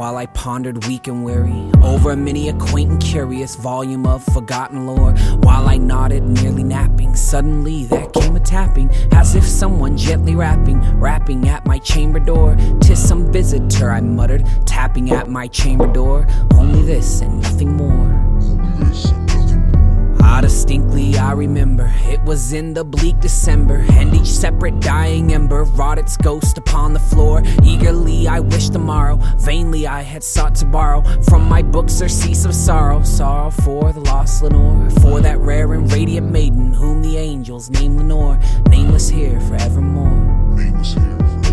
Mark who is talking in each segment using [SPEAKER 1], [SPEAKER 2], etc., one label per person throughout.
[SPEAKER 1] while I pondered weak and weary over a many a quaint and curious volume of forgotten lore. While I nodded, nearly napping, suddenly there came a tapping, as if someone gently rapping at my chamber door. "'Tis some visitor," I muttered, tapping at my chamber door. "Only this and nothing more." Distinctly I remember, it was in the bleak December, and each separate dying ember wrought its ghost upon the floor. Eagerly I wished the morrow, vainly I had sought to borrow from my book surcease of sorrow. Sorrow for the lost Lenore, for that rare and radiant maiden whom the angels name Lenore, nameless here forevermore. Nameless here forevermore.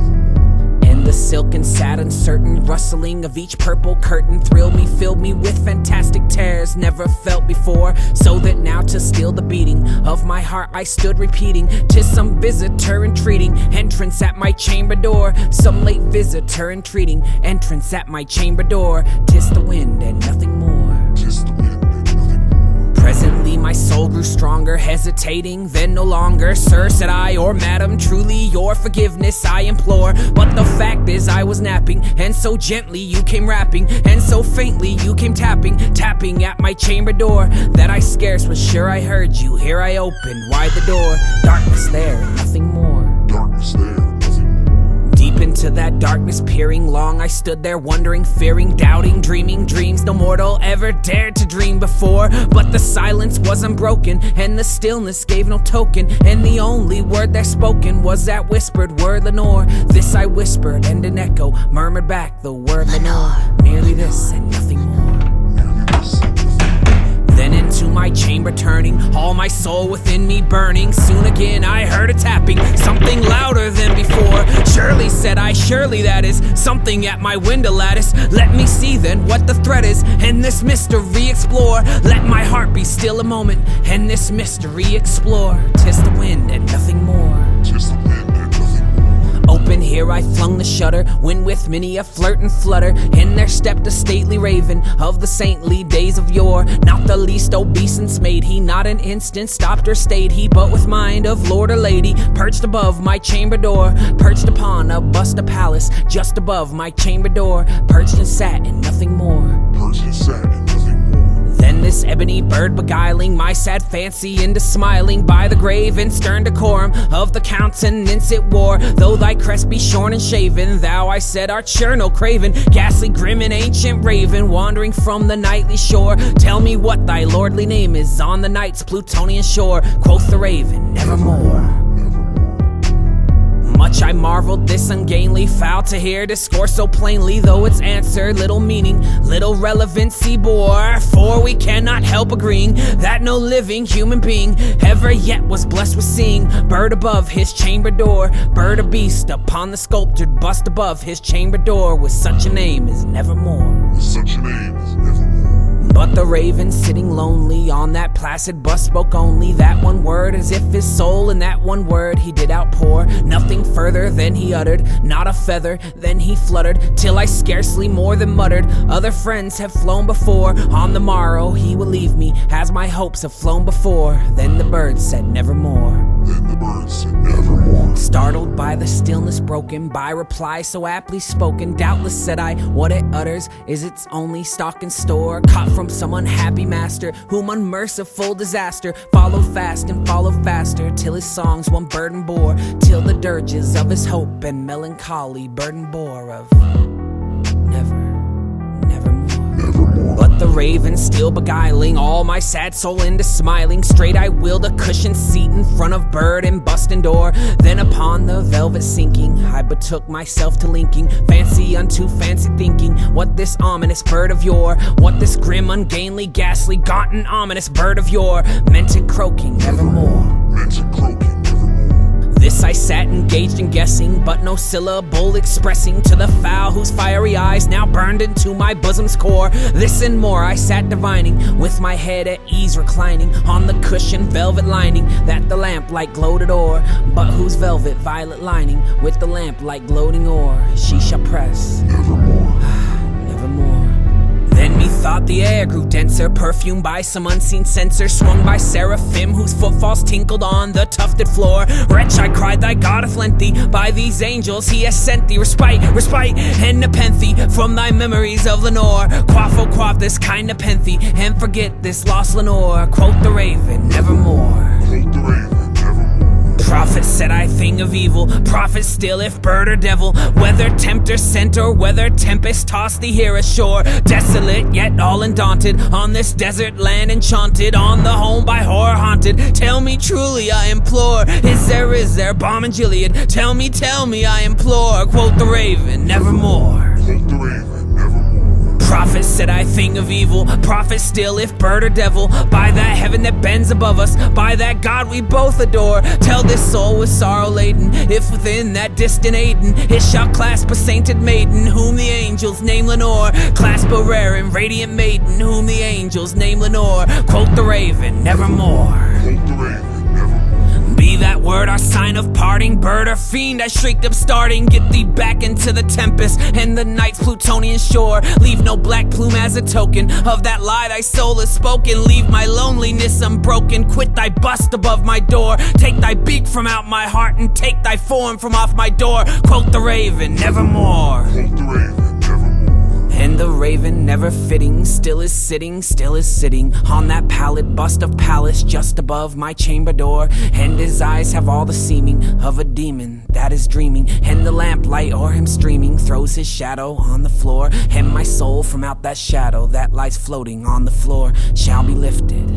[SPEAKER 1] And the silken, sad, uncertain rustling of each purple curtain thrilled me, filled me with fantastic terrors never felt before, so that now to still the beating of my heart I stood repeating, "'Tis some visitor entreating entrance at my chamber door." Some late visitor entreating entrance at my chamber door. "'Tis the wind and nothing more." 'Tis the wind and nothing more. Presently my soul grew stronger, hesitating then no longer. "Sir," said I, "or madam, truly your forgiveness I implore. But the fact is I was napping, and so gently you came rapping, and so faintly you came tapping at my chamber door, that I scarce was sure I heard you. Here I opened wide the door. Darkness there and nothing more. Darkness there. Deep into that darkness peering, long I stood there wondering, fearing, doubting, dreaming dreams no mortal ever dared to dream before. But the silence was unbroken, and the stillness gave no token, and the only word there spoken was that whispered word Lenore. This I whispered, and an echo murmured back the word Lenore. Merely this and nothing more. Then into my chamber turning, all my soul within me burning, soon again I heard a tapping, something louder than before. "Surely," said I, "surely that is something at my window lattice. Let me see then what the threat is, and this mystery explore. Let my heart be still a moment, and this mystery explore. 'Tis the wind and nothing more." 'Tis the wind and nothing more. Open here I flung the shutter, when with many a flirt and flutter, in there stepped a stately raven of the saintly days of yore. Not the least obeisance made he, not an instant stopped or stayed he, but with mind of lord or lady perched above my chamber door. Perched upon a bust of palace just above my chamber door. Perched and sat and nothing more. Perched and sat and nothing more. Then this ebony bird beguiling my sad fancy into smiling, by the grave and stern decorum of the countenance it wore. "Though thy crest be shorn and shaven, thou," I said, "art sure no craven, ghastly, grim, and ancient raven, wandering from the nightly shore. Tell me what thy lordly name is on the night's Plutonian shore." Quoth the raven, "Nevermore." Much I marveled this ungainly fowl to hear discourse so plainly, though its answer little meaning, little relevancy bore. For we cannot help agreeing that no living human being ever yet was blessed with seeing bird above his chamber door, bird or beast upon the sculptured bust above his chamber door, with such a name as Nevermore. With such a name as Nevermore. But the raven sitting lonely on that placid bust spoke only that one word, as if his soul in that one word he did outpour. Nothing further than he uttered, not a feather then he fluttered, till I scarcely more than muttered, "Other friends have flown before. On the morrow he will leave me, as my hopes have flown before." Then the bird said nevermore. Then the bird said nevermore. Startled by the stillness broken by reply so aptly spoken, "Doubtless," said I, "what it utters is its only stock and store, caught from some unhappy master, whom unmerciful disaster followed fast and followed faster, till his songs one burden bore, till the dirges of his hope and melancholy burden bore of nevermore. But the raven still beguiling all my sad soul into smiling, straight I willed a cushioned seat in front of bird and bust and door. Then upon the velvet sinking, I betook myself to linking fancy unto fancy thinking, what this ominous bird of yore, what this grim, ungainly, ghastly, gaunt and ominous bird of yore meant in croaking nevermore. Meant in croaking. This I sat engaged in guessing, but no syllable expressing to the fowl whose fiery eyes now burned into my bosom's core. This and more I sat divining, with my head at ease reclining on the cushioned velvet lining that the lamplight gloated o'er, but whose velvet violet lining with the lamplight gloating o'er she shall press nevermore. Nevermore. Then methought the air grew denser, perfumed by some unseen censer, swung by seraphim whose footfalls tinkled on the tufted floor. Wretch, I cried, thy God hath lent thee, by these angels he has sent thee respite, and nepenthe from thy memories of Lenore. Quaff, oh quaff this kind nepenthe, and forget this lost Lenore. Quote the raven, nevermore.
[SPEAKER 2] Quote the raven, nevermore.
[SPEAKER 1] Prophet said I thing of evil, prophet still if bird or devil, whether tempter sent or whether tempest tossed thee here ashore. Desolate yet all undaunted, on this desert land enchanted, on the home by horror haunted. Tell me truly I implore, is there balm in Gilead? Tell me I implore. Quote the raven, nevermore.
[SPEAKER 2] Quote the raven, nevermore.
[SPEAKER 1] Prophet said I thing of evil, prophet still if bird or devil, by that heaven that bends above us, by that God we both adore. Tell this soul with sorrow laden, if within that distant Aden it shall clasp a sainted maiden, whom the angels name Lenore. Clasp a rare and radiant maiden, whom the angels name Lenore. Quote the raven, nevermore.
[SPEAKER 2] Quote the raven, nevermore.
[SPEAKER 1] Be that word our sign of parting, bird or fiend, I shrieked upstarting. Get thee back into the tempest and the night's Plutonian shore. Leave no black plume as a token of that lie thy soul has spoken. Leave my loneliness unbroken, quit thy bust above my door. Take thy beak from out my heart and take thy form from off my door. Quote the raven, nevermore.
[SPEAKER 2] Quote the raven, nevermore.
[SPEAKER 1] And the raven, never fitting, still is sitting on that pallid bust of Pallas just above my chamber door. And his eyes have all the seeming of a demon that is dreaming, and the lamplight o'er him streaming throws his shadow on the floor. And my soul from out that shadow that lies floating on the floor shall be lifted